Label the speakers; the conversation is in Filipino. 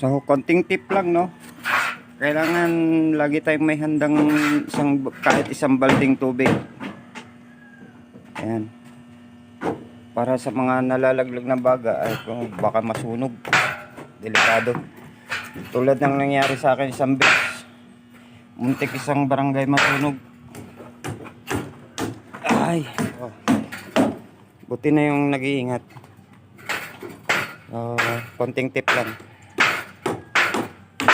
Speaker 1: So, konting tip lang, no? Kailangan lagi tayong may handang kahit isang balding tubig. Ayan. Para sa mga nalalaglag na baga, ay kung baka masunog. Delikado. Tulad ng nangyari sa akin isang beses. Muntik isang barangay masunog. Ay. Oh. Buti na yung nag-iingat. Konting tip lang.